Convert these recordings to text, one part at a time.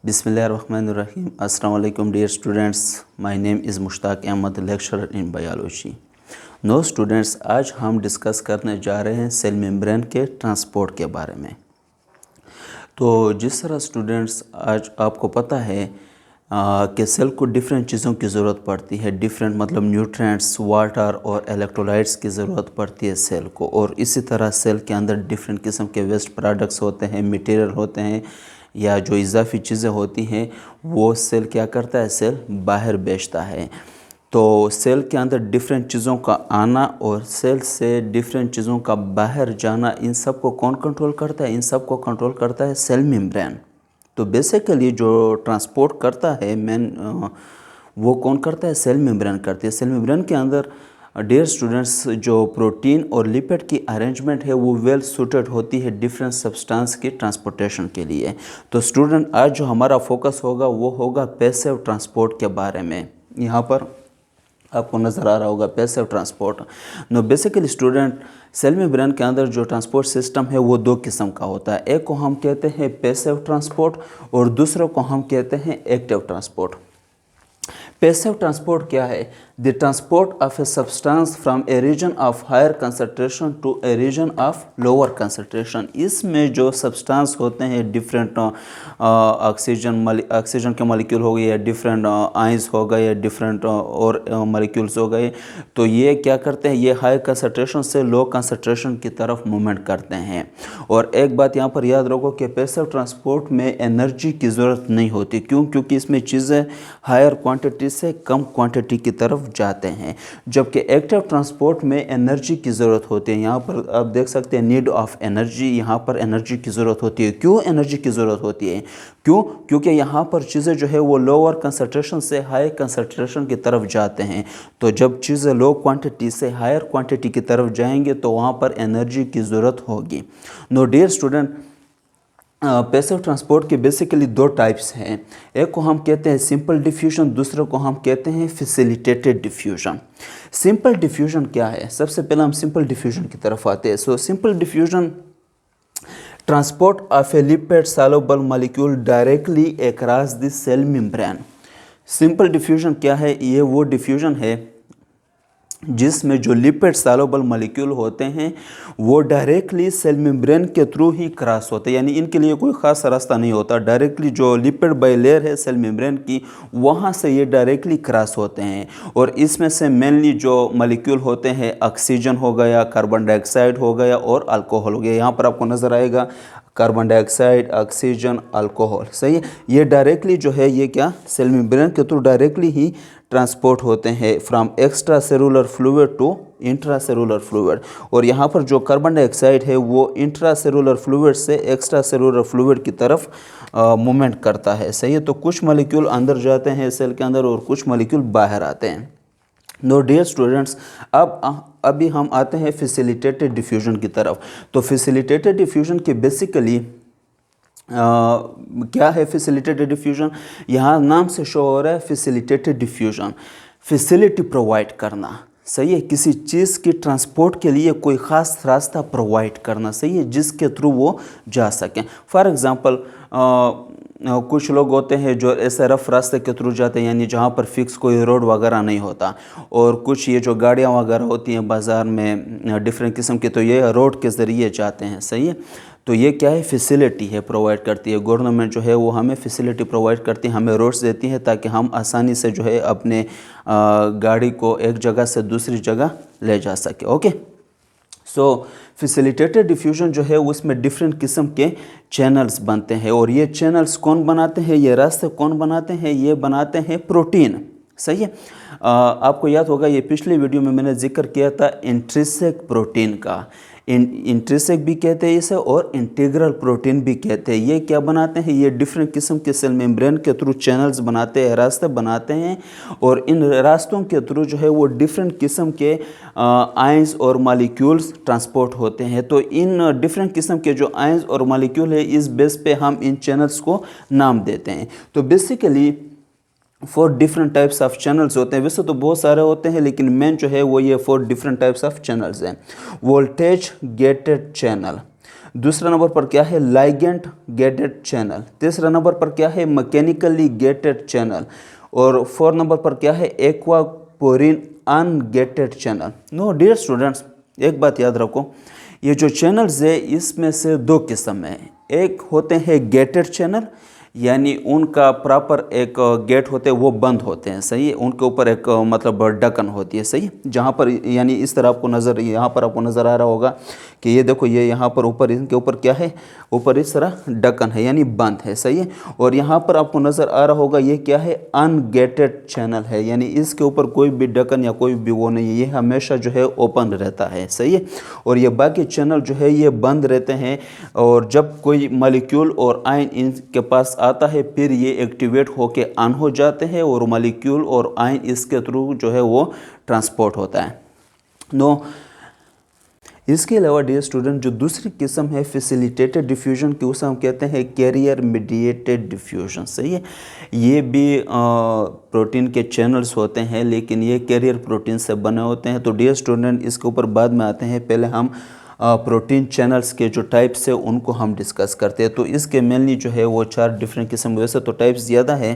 Bismillahirrahmanirrahim. Assalamu alaikum dear students. My name is Mushtaq Ahmad, lecturer in biology. Now students, आज हम discuss करने जा रहे हैं सेल मेम्ब्रेन के ट्रांसपोर्ट के बारे में। तो जिस तरह स्टूडेंट्स आज आपको पता है कि सेल को डिफरेंट चीज़ों की ज़रूरत पड़ती है, डिफरेंट मतलब न्यूट्रिएंट्स, वाटर और इलेक्ट्रोलाइट्स की ज़रूरत पड़ती है सेल को। और इसी तरह सेल के अंदर डिफरेंट किस्म के वेस्ट प्रोडक्ट्स होते हैं, मटेरियल होते हैं या जो इजाफी चीज़ें होती हैं वो सेल क्या करता है, सेल बाहर बेचता है। तो सेल के अंदर डिफरेंट चीज़ों का आना और सेल से डिफरेंट चीज़ों का बाहर जाना, इन सब को कौन कंट्रोल करता है? इन सब को कंट्रोल करता है सेल मेम्ब्रेन। तो बेसिकली जो ट्रांसपोर्ट करता है वो कौन करता है? सेल मेम्ब्रेन करती है। सेल मेम्ब्रेन के अंदर डियर स्टूडेंट्स जो प्रोटीन और लिपिड की अरेंजमेंट है वो वेल सूटेड होती है डिफरेंट सब्सटेंस की ट्रांसपोर्टेशन के लिए। तो स्टूडेंट आज जो हमारा फोकस होगा वो होगा पैसिव ट्रांसपोर्ट के बारे में। यहाँ पर आपको नज़र आ रहा होगा passive transport. Now basically student cell membrane के अंदर जो ट्रांसपोर्ट सिस्टम है वो दो किस्म का होता है। एक को हम कहते हैं पैसिव ट्रांसपोर्ट और दूसरे को हम कहते हैं एक्टिव ट्रांसपोर्ट। पैसिव ट्रांसपोर्ट क्या है? The transport of a substance from a region of higher concentration to a region of lower concentration. इसमें जो सब्सटेंस होते हैं डिफरेंट ऑक्सीजन के मॉलिक्यूल हो गए या डिफरेंट आयंस हो गए या डिफरेंट और मॉलिक्यूल्स हो गए, तो ये क्या करते हैं, ये हाई कंसंट्रेशन से लो कंसंट्रेशन की तरफ मूवमेंट करते हैं। और एक बात यहाँ पर याद रखो कि पैसिव ट्रांसपोर्ट में एनर्जी की ज़रूरत नहीं होती। क्यों? क्योंकि इसमें चीज़ें हायर क्वांटिटी से कम क्वांटिटी की तरफ जाते हैं। जबकि एक्टिव ट्रांसपोर्ट में एनर्जी की ज़रूरत होती है। यहाँ पर आप देख सकते हैं नीड ऑफ एनर्जी, यहाँ पर एनर्जी की ज़रूरत होती है। क्यों एनर्जी की ज़रूरत होती है? क्यों? क्योंकि यहाँ पर चीज़ें जो है वो लोअर कंसंट्रेशन से हाई कंसंट्रेशन की तरफ जाते हैं। तो जब चीज़ें लो क्वांटिटी से हायर क्वांटिटी की तरफ जाएंगे तो वहाँ पर एनर्जी की ज़रूरत होगी। Now dear student, passive transport के बेसिकली दो टाइप्स हैं। एक को हम कहते हैं सिंपल डिफ्यूजन, दूसरे को हम कहते हैं फैसिलिटेटेड डिफ्यूजन। सिंपल डिफ्यूजन क्या है? सबसे पहले हम सिंपल डिफ्यूजन की तरफ आते हैं। So simple diffusion transport of a lipid soluble molecule directly across the cell membrane. Simple diffusion क्या है? ये वो डिफ्यूजन है जिसमें जो लिपिड सॉल्युबल मॉलिक्यूल होते हैं वो डायरेक्टली सेल मेम्ब्रेन के थ्रू ही क्रॉस होते हैं, यानी इनके लिए कोई ख़ास रास्ता नहीं होता। डायरेक्टली जो लिपिड बाइलेयर है सेल मेम्ब्रेन की, वहाँ से ये डायरेक्टली क्रॉस होते हैं। और इसमें से मेनली जो मॉलिक्यूल होते हैं ऑक्सीजन हो गया, कार्बन डाइऑक्साइड हो गया और अल्कोहल हो गया। यहाँ पर आपको नज़र आएगा कार्बन डाइऑक्साइड, ऑक्सीजन, अल्कोहल। सही है। ये डायरेक्टली जो है ये क्या सेल मेम्ब्रेन के थ्रू डायरेक्टली ही ट्रांसपोर्ट होते हैं from extra cellular fluid to intra cellular fluid. और यहाँ पर जो कार्बन डाइऑक्साइड है वो इंट्रा सेलुलर फ्लूइड से एक्स्ट्रा सेलुलर फ्लूइड की तरफ मूवमेंट करता है। सही है। तो कुछ मॉलिक्यूल अंदर जाते हैं सेल के अंदर और कुछ मॉलिक्यूल बाहर आते हैं। नो डियर स्टूडेंट्स, अभी हम आते हैं फैसिलिटेटेड डिफ्यूजन की तरफ। तो फैसिलिटेटेड डिफ्यूजन के बेसिकली क्या है? फैसिलिटेटेड डिफ्यूजन यहाँ नाम से शो हो रहा है फैसिलिटेटेड डिफ्यूजन, फैसिलिटी प्रोवाइड करना। सही है। किसी चीज़ की ट्रांसपोर्ट के लिए कोई ख़ास रास्ता प्रोवाइड करना, सही है, जिसके थ्रू वो जा सकें। फॉर एग्ज़ाम्पल कुछ लोग होते हैं जो ऐसे रफ रास्ते के थ्रू जाते हैं, यानी जहाँ पर फिक्स कोई रोड वगैरह नहीं होता। और कुछ ये जो गाड़ियाँ वगैरह होती हैं बाज़ार में डिफरेंट किस्म की, तो ये रोड के ज़रिए जाते हैं। सही है। तो ये क्या है? फैसिलिटी है, प्रोवाइड करती है गवर्नमेंट जो है वो हमें फैसिलिटी प्रोवाइड करती है, हमें रोड्स देती है ताकि हम आसानी से जो है अपने गाड़ी को एक जगह से दूसरी जगह ले जा सके। ओके। सो फैसिलिटेटेड डिफ्यूजन जो है उसमें डिफरेंट किस्म के चैनल्स बनते हैं। और ये चैनल्स कौन बनाते हैं? ये रास्ते कौन बनाते हैं? ये बनाते हैं प्रोटीन। सही है। आपको याद होगा ये पिछले वीडियो में मैंने जिक्र किया था इंट्रिंसिक प्रोटीन का। इंट्रिंसिक भी कहते हैं इसे और इंटीग्रल प्रोटीन भी कहते हैं। ये क्या बनाते हैं? ये डिफरेंट किस्म के सेल मेम्ब्रेन के थ्रू चैनल्स बनाते हैं, रास्ते बनाते हैं। और इन रास्तों के थ्रू जो है वो डिफरेंट किस्म के आयंस और मॉलिक्यूल्स ट्रांसपोर्ट होते हैं। तो इन डिफरेंट किस्म के जो आयंस और मॉलिक्यूल है इस बेस पे हम इन चैनल्स को नाम देते हैं। तो basically 4 different types of channels होते हैं। वैसे तो बहुत सारे होते हैं लेकिन मेन जो है वो ये 4 डिफरेंट टाइप्स ऑफ चैनल्स हैं। वोल्टेज गेटेड चैनल, दूसरा नंबर पर क्या है, लाइगेंड गेटेड चैनल। तीसरा नंबर पर क्या है, मैकेनिकली गेटेड चैनल। और 4 नंबर पर क्या है, aquaporin ungated channel. Now dear students, एक बात याद रखो, ये जो चैनल्स है इसमें से 2 किस्म है। एक होते हैं गेटेड चैनल, यानी उनका प्रॉपर एक गेट होते हैं, वो बंद होते हैं, सही है। उनके ऊपर एक मतलब ढक्कन होती है, सही है। जहाँ पर यानी इस तरह आपको नज़र, यहाँ पर आपको नज़र आ रहा होगा कि ये देखो, ये यहाँ पर ऊपर, इनके ऊपर क्या है, ऊपर इस तरह ढक्कन है, यानी बंद है, सही है। और यहाँ पर आपको नज़र आ रहा होगा ये क्या है, अनगेटेड चैनल है, यानी इसके ऊपर कोई भी ढक्कन या कोई भी वो नहीं है, ये हमेशा जो है ओपन रहता है, सही है। और ये बाकी चैनल जो है ये बंद रहते हैं, और जब कोई मॉलिक्यूल और आयन इनके पास आता है फिर ये एक्टिवेट होके ऑन हो जाते हैं, और मॉलिक्यूल और आयन इसके थ्रू जो है वो ट्रांसपोर्ट होता है। नो इसके अलावा डियर स्टूडेंट, जो दूसरी किस्म है फैसिलिटेटेड डिफ्यूजन की, उसे हम कहते हैं कैरियर मीडिएटेड डिफ्यूजन, सही है। ये भी प्रोटीन के चैनल्स होते हैं, लेकिन ये कैरियर प्रोटीन से बने होते हैं। तो डियर स्टूडेंट, इसके ऊपर बाद में आते हैं, पहले हम प्रोटीन चैनल्स के जो टाइप्स है उनको हम डिस्कस करते हैं। तो इसके मेनली जो है वो 4 डिफरेंट किस्म, वैसे तो टाइप्स ज़्यादा है,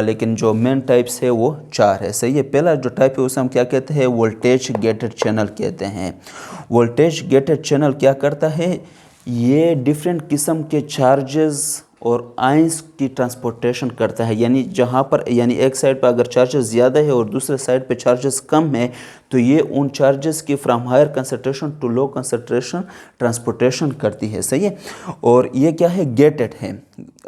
लेकिन जो मेन टाइप्स है वो 4 है, सही है। पहला जो टाइप है उसे हम क्या कहते हैं, वोल्टेज गेटेड चैनल कहते हैं। वोल्टेज गेटेड चैनल क्या करता है, ये डिफरेंट किस्म के चार्जेस और आयंस की ट्रांसपोर्टेशन करता है, यानी जहाँ पर, यानी एक साइड पर अगर चार्जेस ज़्यादा है और दूसरे साइड पे चार्जेस कम है, तो ये उन चार्जेस की from higher concentration to low concentration transportation करती है, सही है। और ये क्या है, गेटेड है।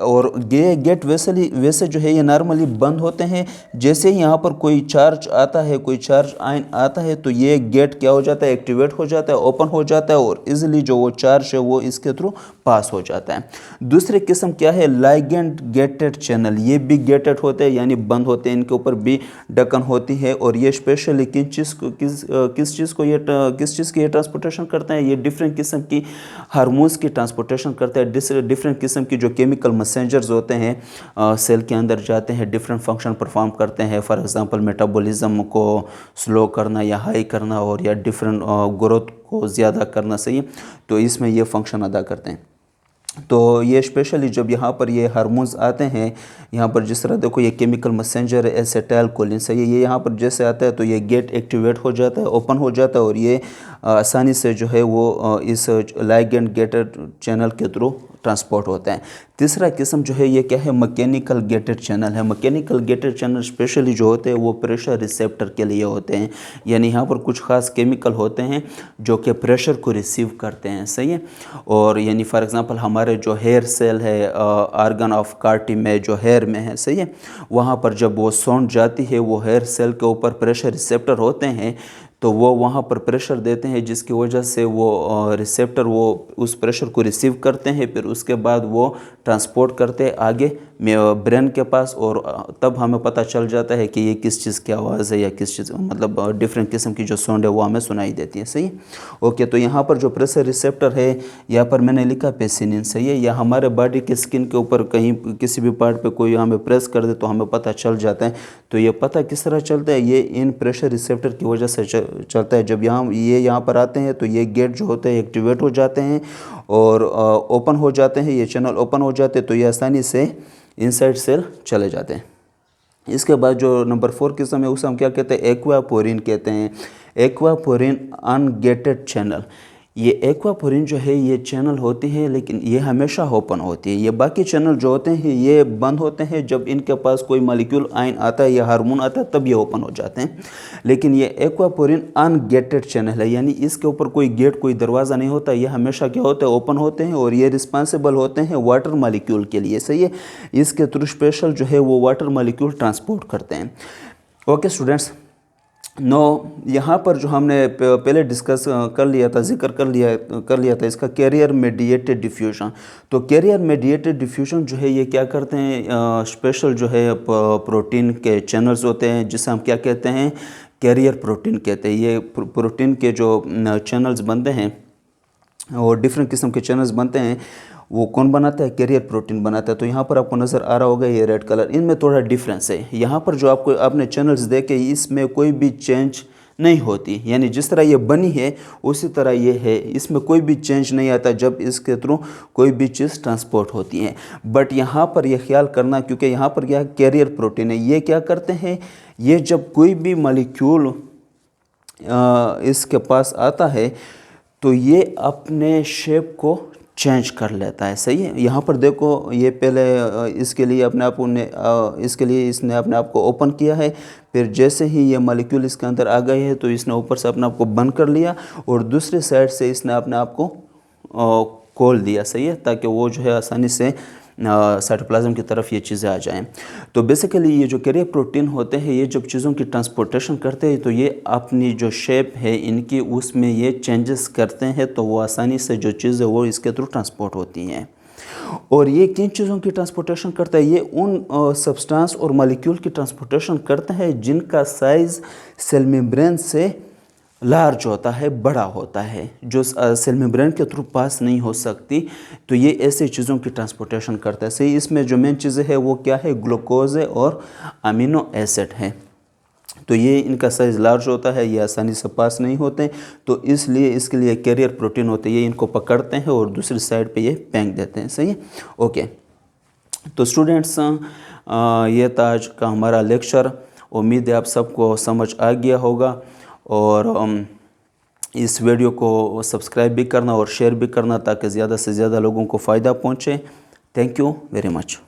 और ये गेट वैसे जो है ये नॉर्मली बंद होते हैं। जैसे ही यहाँ पर कोई चार्ज आता है, कोई चार्ज आयन आता है, तो ये गेट क्या हो जाता है, एक्टिवेट हो जाता है, ओपन हो जाता है, और इजीली जो वो चार्ज है वो इसके थ्रू पास हो जाता है। दूसरी किस्म क्या है, लाइगेंड गेटेड चैनल। ये भी गेटेड होते हैं, यानी बंद होते हैं, इनके ऊपर भी ढक्कन होती है। और ये स्पेशली किस चीज़ की ये ट्रांसपोर्टेशन करते हैं, ये डिफरेंट किस्म की हार्मोन्स की ट्रांसपोर्टेशन करते हैं। डिफरेंट किस्म की जो केमिकल मैसेंजर्स होते हैं सेल के अंदर जाते हैं, डिफरेंट फंक्शन परफॉर्म करते हैं। फॉर एग्जांपल मेटाबॉलिज्म को स्लो करना या हाई करना, और या डिफरेंट ग्रोथ को ज़्यादा करना, सही है। तो इसमें ये फंक्शन अदा करते हैं। तो ये स्पेशली जब यहाँ पर ये हार्मोन्स आते हैं, यहाँ पर जिस तरह देखो ये केमिकल मैसेंजर है एसिटाइल कोलिन, सही है। ये यहाँ पर जैसे आता है तो ये गेट एक्टिवेट हो जाता है, ओपन हो जाता है, और ये आसानी से जो है वो इस लाइगेंड गेटेड चैनल के थ्रू ट्रांसपोर्ट होता है। तीसरा किस्म जो है ये क्या है, मैकेनिकल गेटेड चैनल है। मैकेनिकल गेटेड चैनल स्पेशली जो होते हैं वो प्रेशर रिसेप्टर के लिए होते हैं, यानी यहाँ पर कुछ खास केमिकल होते हैं जो कि प्रेशर को रिसीव करते हैं, सही है। और यानी फॉर एग्जांपल हमारे जो हेयर सेल है, आर्गन ऑफ कार्टी में जो हेयर में है, सही है, वहाँ पर जब वो साउंड जाती है, वो हेयर सेल के ऊपर प्रेशर रिसेप्टर होते हैं, तो वो वहाँ पर प्रेशर देते हैं, जिसकी वजह से वो रिसेप्टर वो उस प्रेशर को रिसीव करते हैं, फिर उसके बाद वो ट्रांसपोर्ट करते हैं आगे ब्रेन के पास, और तब हमें पता चल जाता है कि ये किस चीज़ की आवाज़ है, या किस चीज़, मतलब डिफरेंट किस्म की जो साउंड है वो हमें सुनाई देती है, सही। ओके, तो यहाँ पर जो प्रेशर रिसेप्टर है, यहाँ पर मैंने लिखा पेसिनिन, सही है। या हमारे बॉडी के स्किन के ऊपर कहीं किसी भी पार्ट पे कोई हमें प्रेस कर दे तो हमें पता चल जाता है। तो ये पता किस तरह चलता है, ये इन प्रेशर रिसेप्टर की वजह से चलता है। जब यहाँ पर आते हैं तो ये गेट जो होते हैं एक्टिवेट हो जाते हैं और ओपन हो जाते हैं, ये चैनल ओपन हो जाते हैं, तो ये आसानी से इनसाइड सेल चले जाते हैं। इसके बाद जो नंबर 4 किस्म है उसे हम क्या कहते हैं, एक्वापोरिन कहते हैं। Aquaporin ungated channel. ये एक्वापोरिन जो है ये चैनल होती है, लेकिन ये हमेशा ओपन होती है। ये बाकी चैनल जो होते हैं ये बंद होते हैं, जब इनके पास कोई मॉलिक्यूल आयन आता है या हार्मोन आता है तब ये ओपन हो जाते हैं। लेकिन ये एक्वापोरिन अनगेटेड चैनल है, यानी इसके ऊपर कोई गेट, कोई दरवाज़ा नहीं होता, ये हमेशा क्या होता है, ओपन होते हैं, और ये रिस्पॉन्सिबल होते हैं वाटर मॉलिक्यूल के लिए, सही है। इसके थ्रू स्पेशल जो है वो वाटर मॉलिक्यूल ट्रांसपोर्ट करते हैं। ओके स्टूडेंट्स, नो यहाँ पर जो हमने पहले डिस्कस कर लिया था, जिक्र कर लिया था इसका, कैरियर मेडिएटेड डिफ्यूजन। तो कैरियर मेडिएटेड डिफ्यूजन जो है ये क्या करते हैं, स्पेशल जो है प्रोटीन के चैनल्स होते हैं, जिसे हम क्या कहते हैं, कैरियर प्रोटीन कहते हैं। ये प्रोटीन के जो चैनल्स बनते हैं और डिफरेंट किस्म के चैनल्स बनते हैं, वो कौन बनाता है, कैरियर प्रोटीन बनाता है। तो यहाँ पर आपको नज़र आ रहा होगा ये रेड कलर, इनमें थोड़ा डिफरेंस है। यहाँ पर जो आपने चैनल्स देखे इसमें कोई भी चेंज नहीं होती, यानी जिस तरह ये बनी है उसी तरह ये है, इसमें कोई भी चेंज नहीं आता जब इसके थ्रू कोई भी चीज़ ट्रांसपोर्ट होती है। बट यहाँ पर यह ख्याल करना, क्योंकि यहाँ पर यह कैरियर प्रोटीन है, ये क्या करते हैं, ये जब कोई भी मॉलिक्यूल इसके पास आता है तो ये अपने शेप को चेंज कर लेता है। सही है, यहाँ पर देखो ये पहले इसके लिए अपने आप ने इसके लिए इसने अपने आप को ओपन किया है, फिर जैसे ही ये मॉलिक्यूल इसके अंदर आ गए हैं तो इसने ऊपर से अपने आप को बंद कर लिया और दूसरे साइड से इसने अपने आप को खोल दिया। सही है, ताकि वो जो है आसानी से साइटोप्लाज्म की तरफ ये चीज़ें आ जाएं। तो बेसिकली ये जो कैरियर प्रोटीन होते हैं ये जब चीज़ों की ट्रांसपोर्टेशन करते हैं तो ये अपनी जो शेप है इनकी उसमें ये चेंजेस करते हैं, तो वो आसानी से जो चीज़ है वो इसके थ्रू ट्रांसपोर्ट होती हैं। और ये किन चीज़ों की ट्रांसपोर्टेशन करता है, ये उन सब्सटेंस और मॉलिक्यूल की ट्रांसपोर्टेशन करता है जिनका साइज़ सेल मेम्ब्रेन से लार्ज होता है, बड़ा होता है, जो सेल मेम्ब्रेन के थ्रू पास नहीं हो सकती। तो ये ऐसे चीज़ों की ट्रांसपोर्टेशन करता है। सही, इसमें जो मेन चीज़ें है वो क्या है, ग्लूकोज है और अमीनो एसिड है। तो ये इनका साइज़ लार्ज होता है, ये आसानी से पास नहीं होते, तो इसलिए इसके लिए कैरियर प्रोटीन होते हैं, ये इनको पकड़ते हैं और दूसरी साइड पे ये फेंक देते हैं। सही है, ओके। तो स्टूडेंट्स ये था आज का हमारा लेक्चर। उम्मीद है आप सबको समझ आ गया होगा और इस वीडियो को सब्सक्राइब भी करना और शेयर भी करना ताकि ज़्यादा से ज़्यादा लोगों को फ़ायदा पहुँचे। Thank you very much.